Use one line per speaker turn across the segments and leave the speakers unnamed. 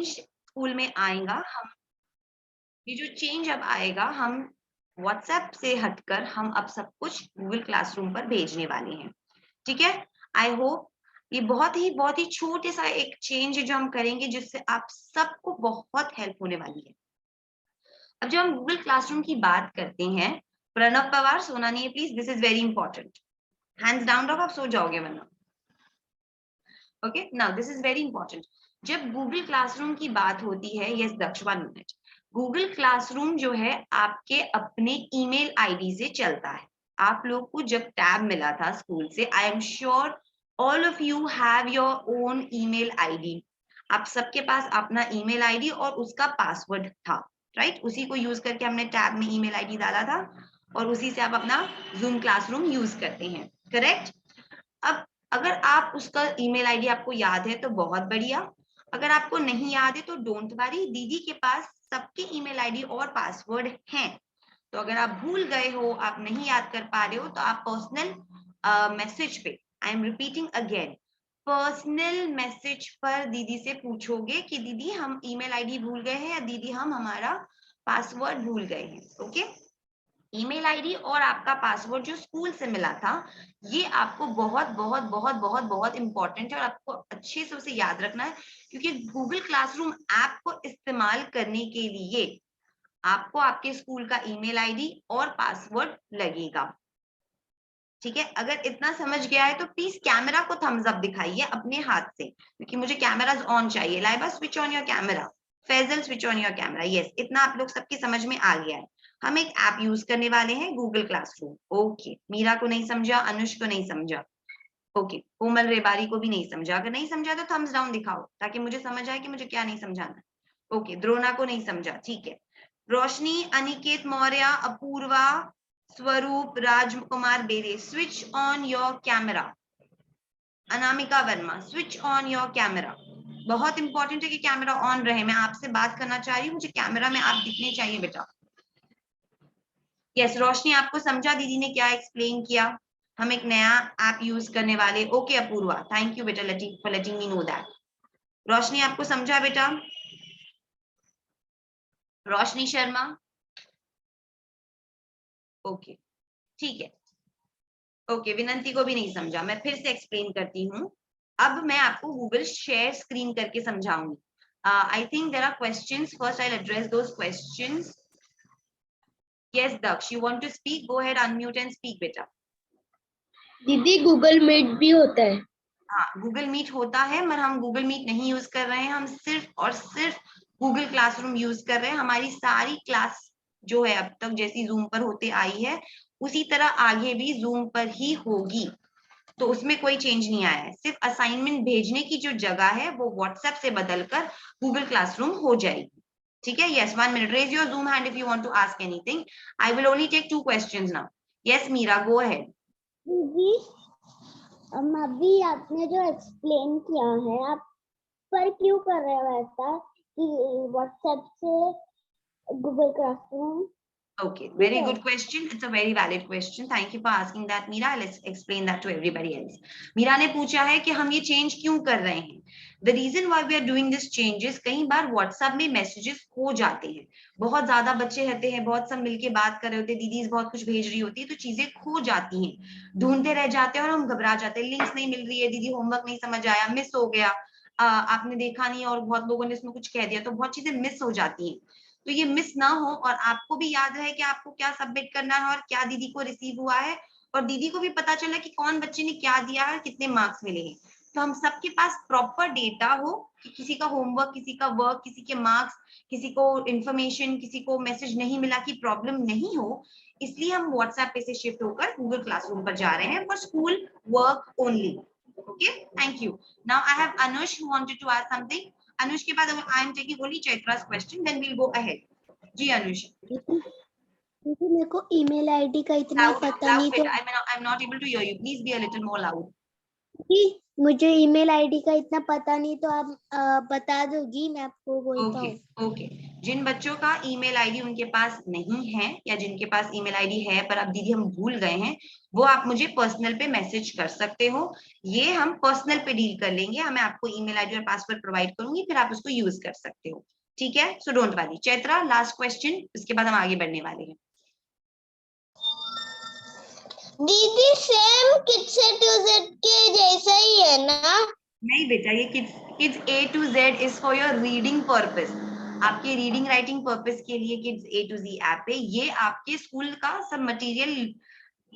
Change school में आएगा, ये जो चेंज अब आएगा, हम व्हाट्सएप से हटकर हम अब सब कुछ गूगल क्लासरूम पर भेजने वाले हैं। ठीक है, आई होप ये बहुत ही छोटे सा एक चेंज है जो हम करेंगे, जिससे आप सबको बहुत हेल्प होने वाली है। अब जब हम गूगल क्लासरूम की बात करते हैं, प्रणव पवार सोना नहीं है please, this is very important. Hands down रखो, आप सो जाओगे वरना। Okay, now this is very important. जब गूगल क्लासरूम की बात होती है, यस दक्ष 1 मिनट, गूगल क्लासरूम जो है आपके अपने ईमेल आईडी से चलता है। आप लोग को जब टैब मिला था स्कूल से, I am sure all of you have your own email ID. आप सबके पास अपना ईमेल आईडी और उसका पासवर्ड था, राइट? उसी को यूज करके हमने टैब में ईमेल आईडी डाला था और उसी से आप अपना जूम क्लासरूम यूज करते हैं, करेक्ट? अब अगर आप उसका ईमेल आईडी आपको याद है तो बहुत बढ़िया, अगर आपको नहीं याद है तो डोंट वरी, दीदी के पास सबके ईमेल आईडी और पासवर्ड हैं। तो अगर आप भूल गए हो, आप नहीं याद कर पा रहे हो, तो आप पर्सनल मैसेज पे, I am repeating again, personal message पर दीदी से पूछोगे कि दीदी हम ईमेल आईडी भूल गए हैं, या दीदी हम हमारा पासवर्ड भूल गए हैं। ओके, ईमेल आईडी और आपका पासवर्ड जो स्कूल से मिला था, ये आपको बहुत इंपॉर्टेंट है और आपको अच्छे से उसे याद रखना है, क्योंकि गूगल क्लासरूम ऐप को इस्तेमाल करने के लिए आपको आपके स्कूल का ईमेल आईडी और पासवर्ड लगेगा। ठीक है, अगर इतना समझ गया है तो प्लीज कैमरा को थम्स अप दिखाइए अपने हाथ से, क्योंकि मुझे कैमराज ऑन चाहिए। Laiba switch on your camera, Faisal switch on your camera. Yes, इतना आप लोग सबकी समझ में आ गया है। हम एक ऐप यूज करने वाले हैं, गूगल क्लासरूम। ओके, मीरा को नहीं समझा, अनुष को नहीं समझा, ओके, कोमल रेबारी को भी नहीं समझा। अगर नहीं समझा तो थम्स डाउन दिखाओ, ताकि मुझे समझ आए कि मुझे क्या नहीं समझाना। ओके, द्रोणा को नहीं समझा, ठीक है। रोशनी, अनिकेत मौर्य, अपूर्वा, स्वरूप, राजकुमार बेरे, switch on your camera. Anamika Verma, switch on your camera. बहुत इंपॉर्टेंट है कि कैमरा ऑन रहे। मैं आपसे बात करना चाह रही हूँ, मुझे कैमरा में आप दिखने चाहिए बेटा। यस, रोशनी आपको समझा दीदी ने क्या एक्सप्लेन किया? हम एक नया ऐप यूज करने वाले। ओके अपूर्वा, थैंक यू बेटा for letting me know that. Roshni आपको समझा बेटा? रोशनी शर्मा, ओके, ठीक है। ओके, विनंती को भी नहीं समझा। मैं फिर से एक्सप्लेन करती हूँ। अब मैं आपको गूगल शेयर स्क्रीन करके समझाऊंगी। I think there are questions, first I will address those questions. Yes Daksh, you want to speak, go ahead, unmute and speak बेटा।
दीदी गूगल मीट भी होता है?
हाँ, गूगल मीट होता है, मगर हम गूगल मीट नहीं यूज कर रहे हैं, हम सिर्फ और सिर्फ गूगल क्लासरूम यूज कर रहे हैं। हमारी सारी क्लास जो है अब तक जैसी जूम पर होते आई है, उसी तरह आगे भी जूम पर ही होगी। तो उसमें कोई चेंज नहीं आया है। सिर्फ असाइनमेंट भेजने की जो जगह है वो व्हाट्सएप से बदलकर गूगल क्लासरूम हो जाएगी। ठीक है, yes, 1 minute, raise your zoom hand if you want to ask anything. I will only take 2 questions now. Yes Meera, go ahead.
दीदी अभी आपने जो एक्सप्लेन किया है, आप पर क्यों कर रहे हो ऐसा कि व्हाट्सएप से Google classroom?
Okay, very good question. It's a very valid question. Thank you for asking that, Meera. Let's explain that to everybody else. Meera ने पूछा है कि हम ये चेंज क्यों कर रहे हैं। The reason why we are doing this changes, कई बार WhatsApp में मैसेजेस खो जाते हैं, बहुत ज्यादा बच्चे रहते हैं, बहुत सब मिलके बात कर रहे होते हैं, दीदी बहुत कुछ भेज रही होती है, तो चीजें खो जाती हैं, ढूंढते रह जाते हैं और हम घबरा जाते हैं। लिंक्स नहीं मिल रही है, दीदी होमवर्क नहीं समझ आया, मिस हो गया, आपने देखा नहीं और बहुत लोगों ने इसमें कुछ कह दिया, तो बहुत चीजें मिस हो जाती हैं। तो ये मिस ना हो और आपको भी याद रहे कि आपको क्या सबमिट करना है और क्या दीदी को रिसीव हुआ है, और दीदी को भी पता चला कि कौन बच्चे ने क्या दिया है, कितने मार्क्स मिले हैं। तो हम सबके पास प्रॉपर डेटा हो कि किसी का होमवर्क, किसी का वर्क, किसी के मार्क्स, किसी को इंफॉर्मेशन, किसी को मैसेज नहीं मिला की प्रॉब्लम नहीं हो। इसलिए हम व्हाट्सएप पे से शिफ्ट होकर गूगल क्लासरूम पर जा रहे हैं for school work only. Okay, thank you. Now I have Anush who wanted to ask something. Anush के बाद I am taking only Chaitra's question, then we'll go ahead. जी अनुष।
दीदी मेरे को ईमेल आईडी का इतना
Loud,
पता
loud
नहीं,
bit.
तो
I'm not able to hear you. Please be a little more loud.
मुझे ईमेल आईडी का इतना पता नहीं, तो आप बता दोगी, मैं आपको बोलता
ओके
हूँ।
ओके, जिन बच्चों का ईमेल आईडी उनके पास नहीं है या जिनके पास ईमेल आईडी है पर अब दीदी हम भूल गए हैं, वो आप मुझे पर्सनल पे मैसेज कर सकते हो। ये हम पर्सनल पे डील कर लेंगे, मैं आपको ईमेल आईडी और पासवर्ड प्रोवाइड करूंगी, फिर आप उसको यूज कर सकते हो। ठीक है, so don't worry. Chaitra, last question, इसके बाद हम आगे बढ़ने वाले हैं।
दीदी same kids A to Z के जैसा ही है ना?
नहीं बेटा, ये kids A to Z is for your reading purpose, आपके रीडिंग राइटिंग पर्पस के लिए kids A to Z app है। ये आपके स्कूल का सब मटेरियल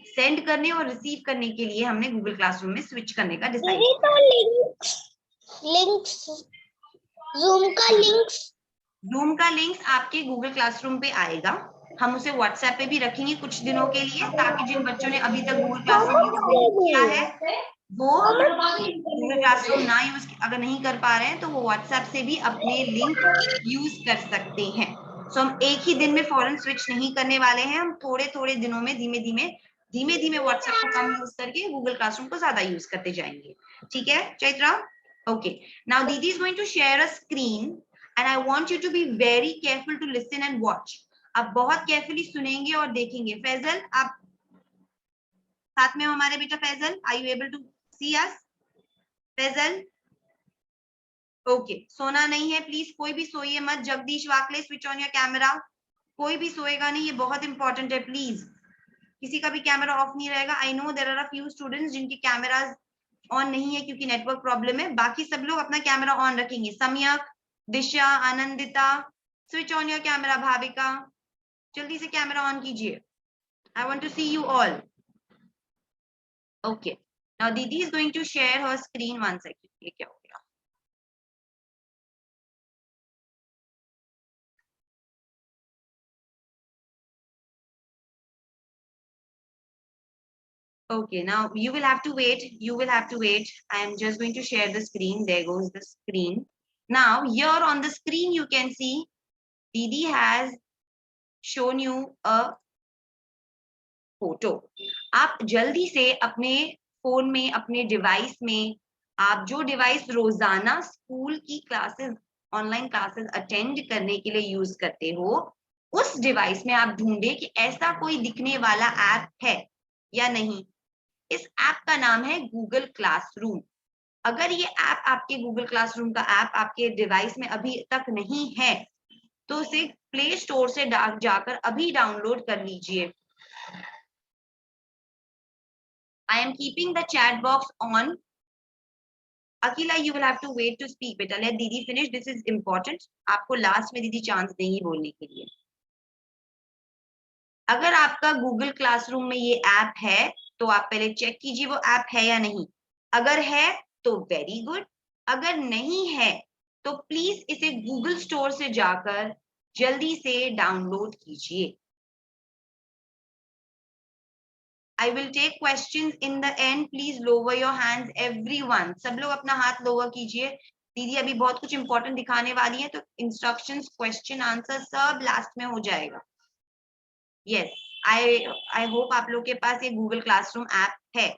सेंड करने और रिसीव करने के लिए हमने गूगल क्लासरूम में स्विच करने का डिसाइड
दीदी
किया।
तो लिंक्स
जूम का लिंक्स आपके गूगल क्लासरूम पे आएगा, हम उसे व्हाट्सएप पे भी रखेंगे कुछ दिनों के लिए, ताकि जिन बच्चों ने अभी तक गूगल क्लासरूम यूज नहीं किया है वो गूगल क्लासरूम ना यूज अगर नहीं कर पा रहे हैं तो वो व्हाट्सएप से भी अपने लिंक यूज कर सकते हैं। सो हम एक ही दिन में फौरन स्विच नहीं करने वाले हैं, हम थोड़े थोड़े दिनों में धीमे धीमे व्हाट्सएप को कम यूज करके गूगल क्लासरूम को ज्यादा यूज करते जाएंगे। ठीक है चैत्रा? ओके, नाउ दीदी is going to share a screen and I want you to be very careful to listen and watch. आप बहुत केयरफुली सुनेंगे और देखेंगे। फैजल, आप साथ में हो हमारे बेटा? Faisal, are you able to see us? Faisal, okay, सोना नहीं है प्लीज, कोई भी सोइए मत। Jagdish Wakle, switch on your camera. कोई भी सोएगा नहीं, ये बहुत इंपॉर्टेंट है, प्लीज किसी का भी कैमरा ऑफ नहीं रहेगा। I know there are a few students जिनके कैमराज ऑन नहीं है क्योंकि नेटवर्क प्रॉब्लम है, बाकी सब लोग अपना कैमरा ऑन रखेंगे। Samyak, Disha, Anandita, switch on your camera. Bhavika, जल्दी से कैमरा ऑन कीजिए, I want to see you all. Okay, now दीदी is going to share her screen. 1 second, ये क्या हो गया? Okay, now you will have to wait. You will have to wait. I am just going to share the screen. There goes the screen. Now, here on the screen, you can see Didi has shown you a photo. आप जल्दी से अपने phone में, अपने device में, आप जो device रोजाना स्कूल की क्लासेस, ऑनलाइन क्लासेस अटेंड करने के लिए यूज करते हो, उस डिवाइस में आप ढूंढे कि ऐसा कोई दिखने वाला ऐप है या नहीं। इस ऐप का नाम है गूगल क्लासरूम। अगर ये ऐप, आपके गूगल क्लासरूम का ऐप आपके डिवाइस में अभी तक नहीं है तो उसे प्ले स्टोर से जाकर अभी डाउनलोड कर लीजिए। I am keeping the chat box on. Akila, you will have to wait to speak बेटा, लेट दीदी फिनिश, दिस इज इंपॉर्टेंट। आपको लास्ट में दीदी चांस देंगी बोलने के लिए। अगर आपका गूगल क्लासरूम में ये ऐप है तो आप पहले चेक कीजिए वो ऐप है या नहीं। अगर है तो वेरी गुड, अगर नहीं है तो प्लीज इसे गूगल स्टोर से जाकर जल्दी से डाउनलोड कीजिए। I will take questions in the end. Please lower your hands, everyone. सब लोग अपना हाथ लोअर कीजिए। दीदी अभी बहुत कुछ इंपॉर्टेंट दिखाने वाली है, तो इंस्ट्रक्शंस, क्वेश्चन, आंसर सब लास्ट में हो जाएगा। Yes, I hope आप लोग के पास ये गूगल क्लासरूम ऐप है।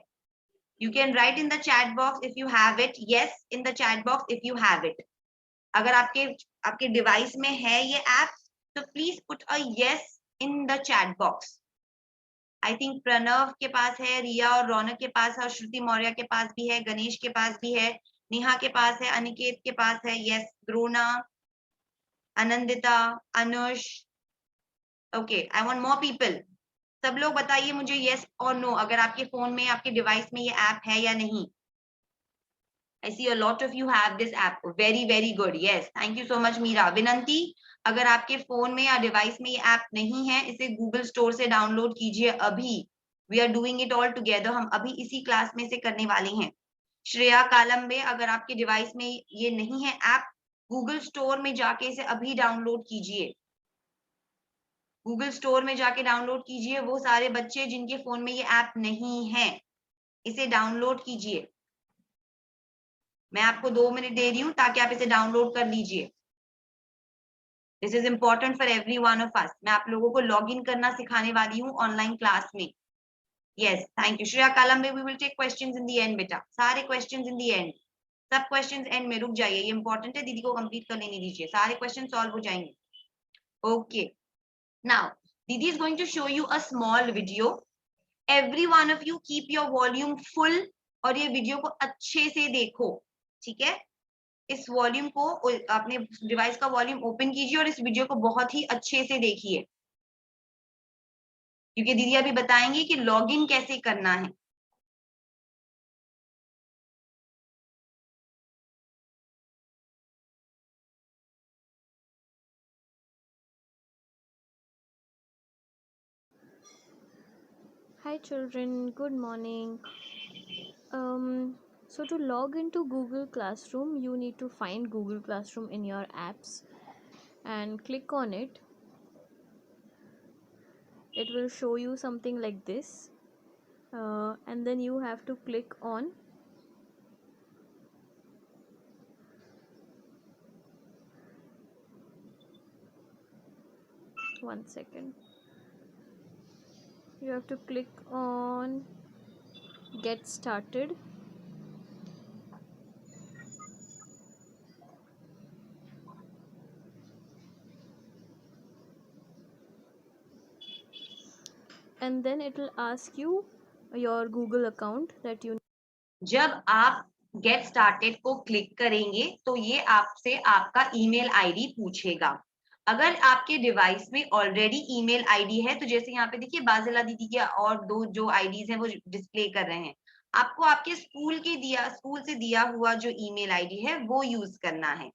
You can write in the chat box if you have it. Yes, in the chat box if you have it. अगर आपके डिवाइस में है ये ऐप तो please put a yes in the chat box. I think Pranav के पास है, रिया और रौनक के पास है, और श्रुति मौर्य के पास भी है, गणेश के पास भी है, नेहा के पास है, अनिकेत के पास है। Yes, Drona, Anandita, Anush. Okay, I want more people. सब लोग बताइए मुझे यस और नो, अगर आपके फोन में, आपके डिवाइस में ये ऐप है या नहीं। I see a lot of you have this app. Very, very good. Yes, thank you so much, Meera. विनंती, अगर आपके फोन में या डिवाइस में ये ऐप नहीं है, इसे गूगल स्टोर से डाउनलोड कीजिए अभी। We are doing it all together. हम अभी इसी क्लास में से करने वाले हैं। श्रेया कालम्बे, अगर आपके डिवाइस में ये नहीं है ऐप, गूगल स्टोर में जाके इसे अभी डाउनलोड कीजिए। गूगल स्टोर में जाके डाउनलोड कीजिए। वो सारे बच्चे जिनके फोन में ये ऐप नहीं है, इसे डाउनलोड कीजिए। मैं आपको 2 मिनट दे रही हूँ ताकि आप इसे डाउनलोड कर लीजिए। This is important for every one of us. मैं आप लोगों को लॉग इन करना सिखाने वाली हूँ ऑनलाइन क्लास में। Yes, thank you. Shreya Kalambe, we will take questions in the end, beta. सारे questions in the end. सब questions end में रुक जाइए, ये important है, दीदी को complete कर लेने दीजिए, सारे questions solve हो जाएंगे. Okay. Now, Didi is going to show you a small video. Every one of you keep your volume full और ये video को अच्छे से देखो, ठीक है? इस वॉल्यूम को अपने डिवाइस का वॉल्यूम ओपन कीजिए और इस वीडियो को बहुत ही अच्छे से देखिए, क्योंकि दीदी अभी बताएंगे कि लॉगिन कैसे करना है.
Hi children, good morning. So to log into Google Classroom, you need to find Google Classroom in your apps and click on it. It will show you something like this, and then you have to click on one second. You have to click on Get Started. And then it will ask you your Google account that you.
जब आप get started को click करेंगे तो ये आपसे आपका email ID पूछेगा. अगर आपके डिवाइस में ऑलरेडी ईमेल आईडी है, तो जैसे यहाँ पे देखिए बाजिला दीदी के और दो जो आईडीज हैं वो डिस्प्ले कर रहे हैं, आपको आपके स्कूल से दिया हुआ जो ईमेल आईडी है वो यूज करना है.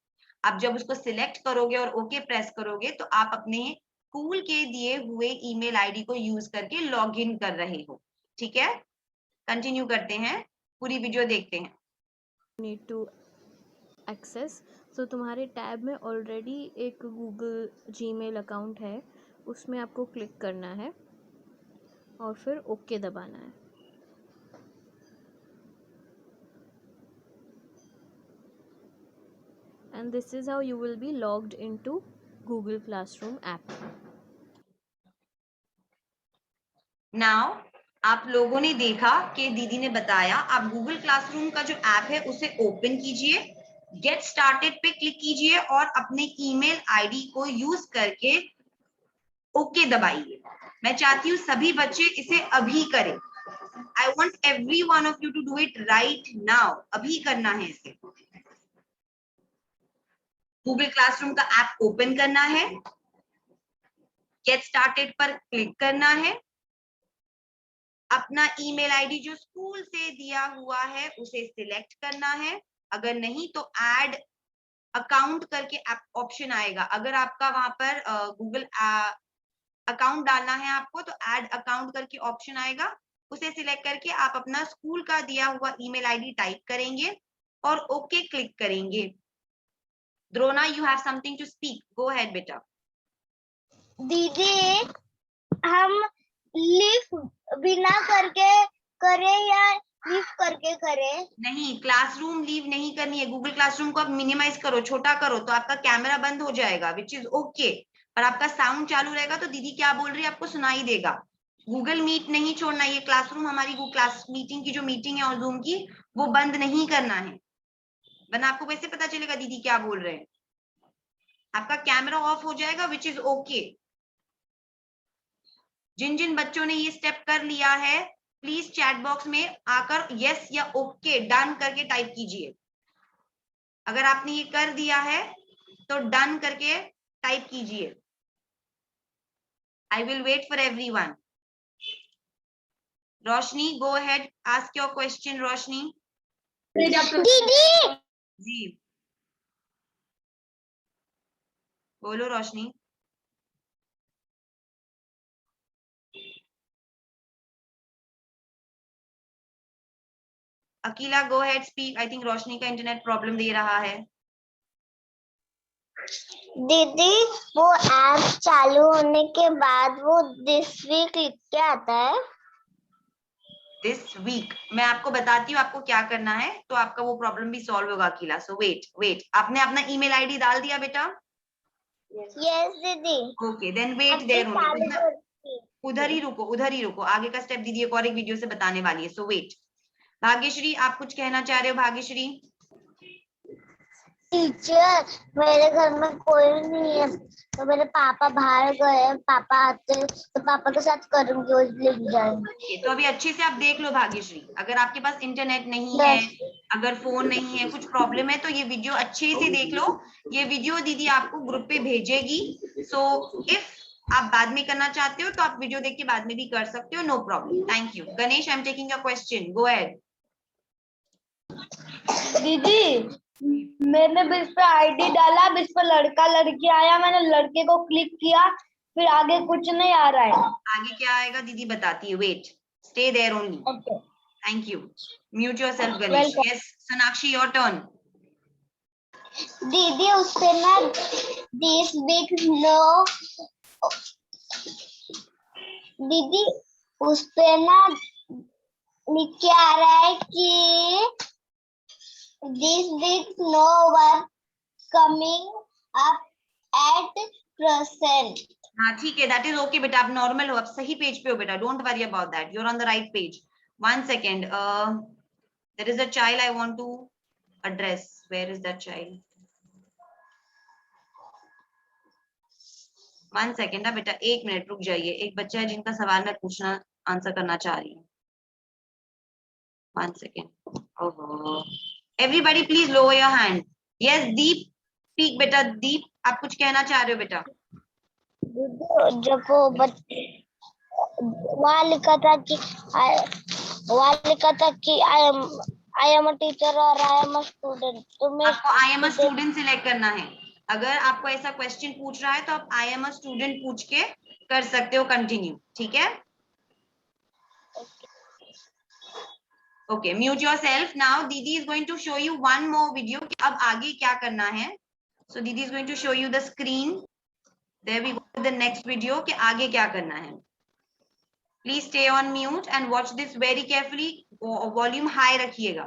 आप जब उसको सिलेक्ट करोगे और ओके प्रेस करोगे तो आप अपने स्कूल के दिए हुए ईमेल आईडी को यूज करके लॉग इन कर रहे हो, ठीक है? कंटिन्यू करते हैं, पूरी वीडियो देखते हैं.
Need to access. सो तुम्हारे टैब में ऑलरेडी एक गूगल जीमेल अकाउंट है, उसमें आपको क्लिक करना है और फिर ओके दबाना है. And this is how you will be logged into Google Classroom app.
Now, आप लोगों ने देखा कि दीदी ने बताया, आप गूगल क्लासरूम का जो ऐप है उसे ओपन कीजिए, गेट स्टार्टेड पे क्लिक कीजिए और अपने ईमेल आईडी को यूज करके ओके दबाइए. मैं चाहती हूँ सभी बच्चे इसे अभी करें. I want every one of you to do it right now. अभी करना है इसे. गूगल क्लासरूम का ऐप ओपन करना है, गेट स्टार्टेड पर क्लिक करना है, अपना ईमेल आईडी जो स्कूल से दिया हुआ है उसे सिलेक्ट करना है. अगर नहीं तो ऐड अकाउंट करके ऑप्शन आएगा. अगर आपका वहां पर गूगल अकाउंट डालना है आपको तो ऐड अकाउंट करके ऑप्शन आएगा, उसे सिलेक्ट करके आप अपना स्कूल का दिया हुआ ईमेल आईडी टाइप करेंगे और ओके क्लिक करेंगे. Drona, you have something to speak. Go ahead बेटा.
दीदी, हम लिफ्ट बिना करके करें या लिफ्ट करके करें? नहीं,
क्लासरूम लीव नहीं करनी है. गूगल क्लासरूम को आप मिनिमाइज करो, छोटा करो तो आपका कैमरा बंद हो जाएगा, विच इज ओके. पर आपका साउंड चालू रहेगा तो दीदी क्या बोल रही है आपको सुनाई देगा. गूगल मीट नहीं छोड़ना. ये क्लासरूम हमारी क्लास मीटिंग की जो मीटिंग है और जूम की, वो बंद नहीं करना है, वरना आपको कैसे पता चलेगा दीदी क्या बोल रहे हैं. आपका कैमरा ऑफ हो जाएगा, विच इज ओके. जिन जिन बच्चों ने ये स्टेप कर लिया है, प्लीज चैट बॉक्स में आकर यस या ओके डन करके टाइप कीजिए. अगर आपने ये कर दिया है तो डन करके टाइप कीजिए. I will wait for everyone. Roshni, go ahead, ask your question. Roshni
दीदी,
जी बोलो. Roshni, Akila, go ahead, speak. I think Roshni का इंटरनेट प्रॉब्लम दे रहा है.
दीदी, वो ऐप चालू होने के बाद वो दिस वीक लिख के आता है.
दिस वीक मैं आपको बताती हूँ आपको क्या करना है, तो आपका वो प्रॉब्लम भी सॉल्व होगा. Akila, so wait. आपने अपना ईमेल आईडी डाल दिया बेटा?
यस दीदी.
Okay, then wait there. उधर ही रुको, उधर ही रुको, आगे का स्टेप दीदी एक और एक वीडियो से बताने वाली है, सो वेट। भाग्यश्री, आप कुछ कहना चाह रहे हो? भाग्यश्री।
टीचर, मेरे घर में कोई नहीं है, तो मेरे पापा बाहर गए हैं, पापा आते तो पापा के साथ करूंगी, वो लेके जाएंगे।
तो अभी अच्छे से आप देख लो भाग्यश्री, अगर आपके पास इंटरनेट नहीं है, अगर फोन नहीं है, कुछ प्रॉब्लम है, तो ये वीडियो अच्छे से देख लो। ये वीडियो दीदी आपको ग्रुप पे भेजेगी, सो इफ आप बाद में करना चाहते हो तो आप वीडियो देख के बाद में भी कर सकते हो, no problem. Thank you. Ganesh, I am taking your question, go ahead.
दीदी, मैंने भी इस पे आईडी डाला, अब इस पे लड़का लड़की आया, मैंने लड़के को क्लिक किया, फिर आगे कुछ नहीं आ रहा है।
आगे क्या आएगा दीदी बताती है, wait, stay there only.
Okay,
thank you. Mute yourself Ganesh. Yes Sonakshi, your turn.
दीदी उस पे ना दिस वीक नो, दीदी उस पे ना लिख के आ रहा है कि this week no work coming up at present.
हाँ ठीक है, दैट इज ओके बेटा, आप नॉर्मल हो, आप सही पेज पे हो बेटा, don't worry about that, you are on the right page. 1 second, there is a child I want to address. Where is that child? 1 second ना बेटा, 1 मिनट रुक जाइए, एक बच्चा है जिनका सवाल मैं पूछना आंसर करना चाह रही हूँ। 1 सेकेंड। ओहो, everybody please lower your hand. Yes Deep, speak बेटा। दीप, आप कुछ कहना चाह रहे हो बेटा?
जब वो वहाँ लिखा था कि आई एम अ टीचर और आई एम अ स्टूडेंट, तो मैं
आपको I am a student select करना है। अगर आपको ऐसा क्वेश्चन पूछ रहा है तो आप आई एम अ स्टूडेंट पूछ के कर सकते हो कंटिन्यू, ठीक है? Okay, mute yourself now. दीदी is going to show you one more video कि अब आगे क्या करना है। सो दीदी is going to show you the screen, there we go to the next video कि आगे क्या करना है। Please stay on mute and watch this very carefully, volume high रखिएगा।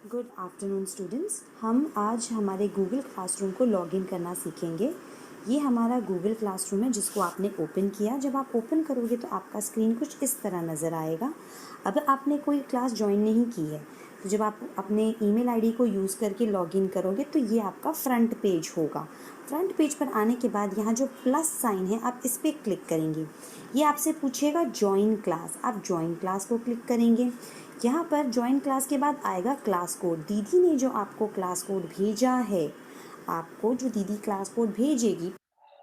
गुड आफ्टरनून स्टूडेंट्स, हम आज हमारे गूगल क्लासरूम को लॉगिन करना सीखेंगे। ये हमारा गूगल क्लासरूम है जिसको आपने ओपन किया। जब आप ओपन करोगे तो आपका स्क्रीन कुछ इस तरह नज़र आएगा। अगर आपने कोई क्लास ज्वाइन नहीं की है तो जब आप अपने ईमेल आईडी को यूज़ करके लॉगिन करोगे तो ये आपका फ्रंट पेज होगा। फ्रंट पेज पर आने के बाद यहाँ जो प्लस साइन है आप इस पर क्लिक करेंगे। ये आपसे पूछेगा ज्वाइन क्लास, आप ज्वाइन क्लास को क्लिक करेंगे। यहाँ पर ज्वाइन क्लास के बाद आएगा क्लास कोड। दीदी ने जो आपको क्लास कोड भेजा है, आपको जो दीदी क्लास कोड भेजेगी।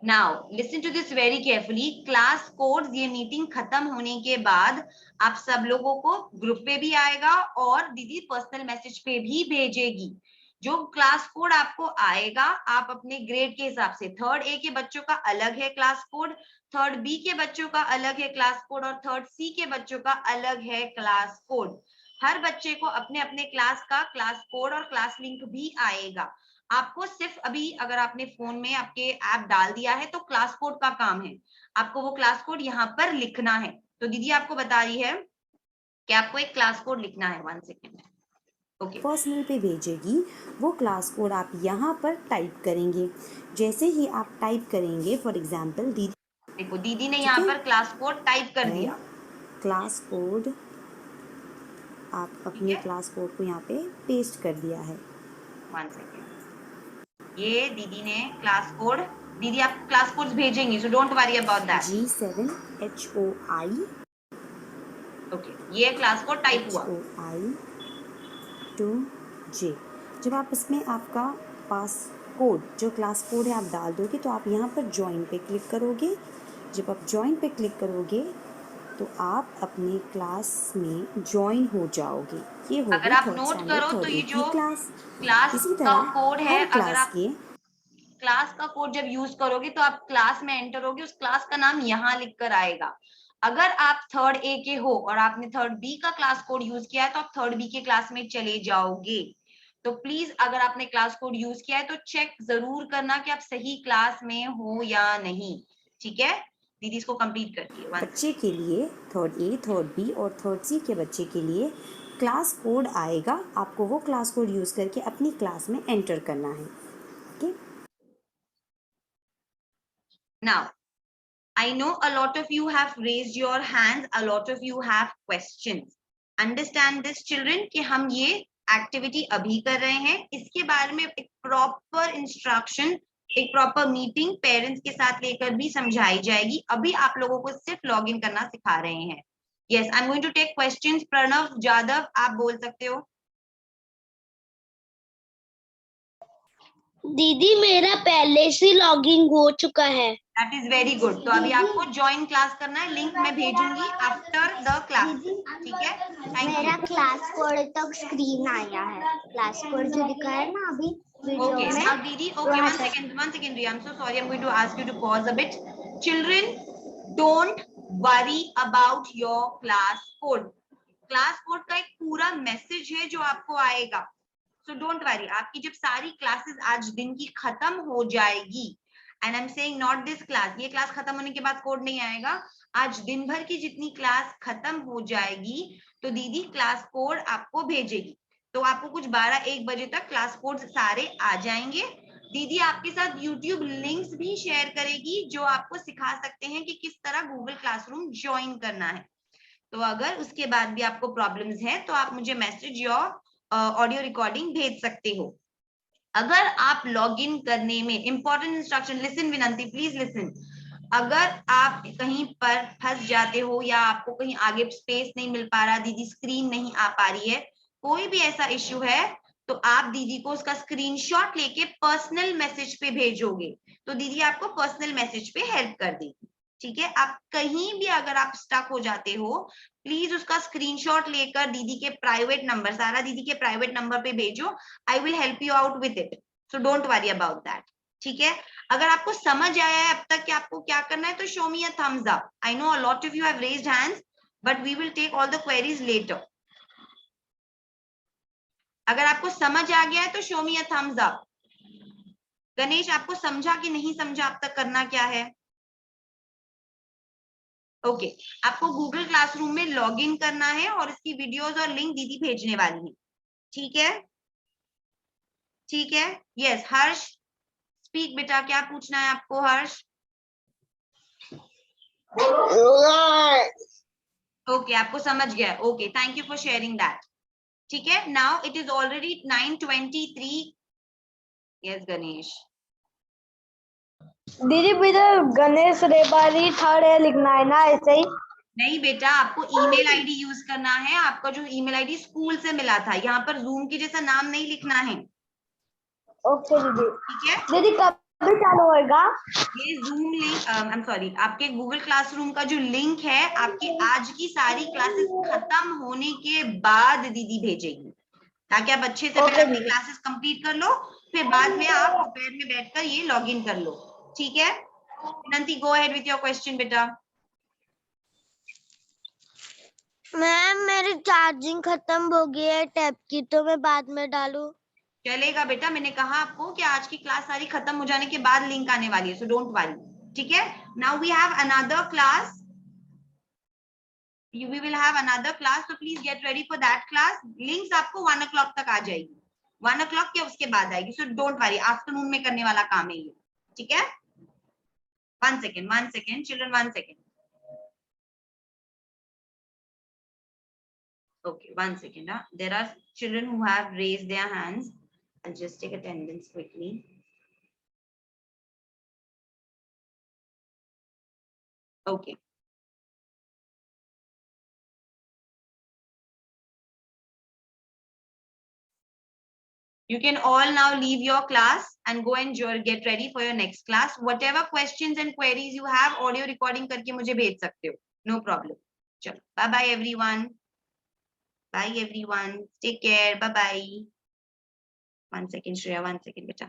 Now listen to this very carefully, class code ये मीटिंग खत्म होने के बाद आप सब लोगों को ग्रुप पे भी आएगा और दीदी पर्सनल मैसेज पे भी भेजेगी। जो क्लास कोड आपको आएगा, आप अपने ग्रेड के हिसाब से, थर्ड ए के बच्चों का अलग है क्लास कोड, थर्ड बी के बच्चों का अलग है क्लास कोड, और थर्ड सी के बच्चों का अलग है क्लास कोड। हर बच्चे को अपने अपने क्लास का क्लास कोड और क्लास लिंक भी आएगा। आपको सिर्फ अभी अगर आपने फोन में आपके ऐप डाल दिया है तो क्लास कोड का काम है, आपको वो क्लास कोड यहाँ पर लिखना है। तो दीदी आपको बता रही है कि आपको एक क्लास कोड लिखना है। 1 सेकेंड। ओके,
पर्सनल पे भेजेगी। वो क्लास कोड आप यहाँ पर टाइप करेंगे। जैसे ही आप टाइप करेंगे, फॉर एग्जाम्पल दीदी,
देखो दीदी ने यहाँ पर क्लास कोड टाइप कर दिया।
क्लास कोड आप अपने क्लास कोड को यहाँ पे पेस्ट कर दिया है।
1 सेकेंड, ये दीदी ने क्लास कोड, दीदी आपको क्लास कोड्स भेजेंगी, so don't worry about that.
G7HOI,
okay, ये क्लास कोड टाइप हुआ।
HOI to J। जब आप इसमें आपका पास कोड, जो क्लास कोड है आप डाल दोगे तो आप यहाँ पर ज्वाइन पे क्लिक करोगे। जब आप ज्वाइन पे क्लिक करोगे तो आप अपने क्लास में ज्वाइन हो जाओगे। ये हो
अगर
गई
आप
थर्ड
नोट
स्टैंडर्ड
करो तो
थर्ड
ये
ए की
जो
क्लास।
क्लास
इसी
का
तरह
कोड है,
हर
अगर
क्लास
आप
के
क्लास का कोड जब यूज करोगे तो आप क्लास में एंटर होगे, उस क्लास का नाम यहाँ लिख कर आएगा। अगर आप थर्ड ए के हो और आपने थर्ड बी का क्लास कोड यूज किया है तो आप थर्ड बी के क्लास में चले जाओगे। तो प्लीज अगर आपने क्लास कोड यूज किया है तो चेक जरूर करना कि आप सही क्लास में हो या नहीं, ठीक है? दीदी इसको कंप्लीट करती है।
बच्चे के लिए थर्ड ए, थर्ड बी और थर्ड सी के बच्चे के लिए क्लास कोड आएगा, आपको वो क्लास कोड यूज़ करके अपनी क्लास में एंटर करना है। Okay,
now I know a lot of you have raised your hands, a lot of you have questions. Understand this children कि हम ये एक्टिविटी अभी कर रहे हैं, इसके बारे में एक प्रॉपर इंस्ट्रक्शन, एक प्रॉपर मीटिंग पेरेंट्स के साथ लेकर भी समझाई जाएगी। अभी आप लोगों को सिर्फ लॉग इन करना सिखा रहे हैं। Yes, I am going to take questions. Pranav Jadhav आप बोल सकते हो।
दीदी मेरा पहले से लॉगिन हो चुका है।
That is very good. तो अभी आपको ज्वाइन क्लास करना है, लिंक मैं भेजूंगी आफ्टर द क्लास। ठीक है, थैंक
मेरा
यू।
क्लास कोड तक स्क्रीन आया है, क्लास कोड जो दिखा है ना अभी वीडियो
Okay,
में।
now Didi, okay, one second, Riya, I'm so sorry, I'm going to ask you to pause a bit. Children, don't worry about your class code. Class code का एक पूरा message है जो आपको आएगा, so don't worry. आपकी जब सारी क्लासेस आज दिन की खत्म हो जाएगी, and I'm saying not this class, ये क्लास खत्म होने के बाद कोड नहीं आएगा, आज दिन भर की जितनी क्लास खत्म हो जाएगी तो दीदी क्लास कोड आपको भेजेगी। तो आपको कुछ 12-1 बजे तक क्लास कोड सारे आ जाएंगे। दीदी आपके साथ YouTube लिंक्स भी शेयर करेगी जो आपको सिखा सकते हैं कि किस तरह गूगल क्लासरूम ज्वाइन करना है। तो अगर उसके बाद भी आपको प्रॉब्लम्स हैं तो आप मुझे मैसेज या ऑडियो रिकॉर्डिंग भेज सकते हो। अगर आप लॉगिन करने में इंपॉर्टेंट इंस्ट्रक्शन, लिसन विनंती, प्लीज लिसन। अगर आप कहीं पर फंस जाते हो या आपको कहीं आगे स्पेस नहीं मिल पा रहा, दीदी स्क्रीन नहीं आ पा रही है, कोई भी ऐसा इश्यू है तो आप दीदी को उसका स्क्रीनशॉट लेके पर्सनल मैसेज पे भेजोगे तो दीदी आपको पर्सनल मैसेज पे हेल्प कर देगी। ठीक है, आप कहीं भी अगर आप स्टक हो जाते हो प्लीज उसका स्क्रीनशॉट लेकर दीदी के प्राइवेट नंबर, सारा दीदी के प्राइवेट नंबर पे भेजो। I will help you out with it, so don't worry about that. ठीक है, अगर आपको समझ आया है अब तक कि आपको क्या करना है तो show me a thumbs up. I know a lot of you have raised hands but we will take all the queries later. अगर आपको समझ आ गया है तो show me a thumbs up. Ganesh आपको समझा कि नहीं समझा अब तक करना क्या है? ओके, आपको गूगल क्लासरूम में लॉग इन करना है और इसकी वीडियोस और लिंक दीदी भेजने वाली है। ठीक है, ठीक है। यस हर्ष स्पीक बेटा, क्या पूछना है आपको हर्ष? ओके, आपको समझ गया। Okay, thank you for sharing that. ठीक है, now it is already 9:23। Yes Ganesh.
दीदी मेरा गणेश रेबारी थर्ड है लिखना है ना, ऐसे ही?
नहीं बेटा, आपको ईमेल आईडी यूज करना है, आपका जो ईमेल आईडी स्कूल से मिला था। यहाँ पर जूम के जैसा नाम नहीं लिखना है।
ओके दीदी।
ठीक है,
दीदी कब चालू होएगा?
ये zoom link, I am sorry, आपके गूगल क्लासरूम का जो लिंक है आपकी आज की सारी क्लासेस खत्म होने के बाद दीदी भेजेगी, ताकि आप अच्छे से पहले अपनी क्लासेस कंप्लीट कर लो, फिर बाद में आप दोपहर में बैठकर ये लॉग इन कर लो। ठीक है, विनंती go ahead with your question बेटा।
मैम मेरी चार्जिंग खत्म हो गई है टैब की, तो मैं बाद में डालूं?
चलेगा बेटा, मैंने कहा आपको कि आज की क्लास सारी खत्म हो जाने के बाद लिंक आने वाली है, सो डोंट वरी। ठीक है, now we have another class, we will have another class, so please get ready for that class. Links आपको 1 o'clock तक आ जाएगी, 1 o'clock या उसके बाद आएगी, so don't worry, आफ्टरनून में करने वाला काम है ये। ठीक है, 1 second children, 1 second. Okay, 1 second. There are children who have raised their hands. I'll just take attendance quickly. Okay. You can all now leave your class and go and get ready for your next class. Whatever questions and queries you have, audio recording करके मुझे भेज सकते हो, no problem. चलो, bye bye everyone. Bye everyone. Take care. Bye bye. 1 second Shreya, 1 second बेटा.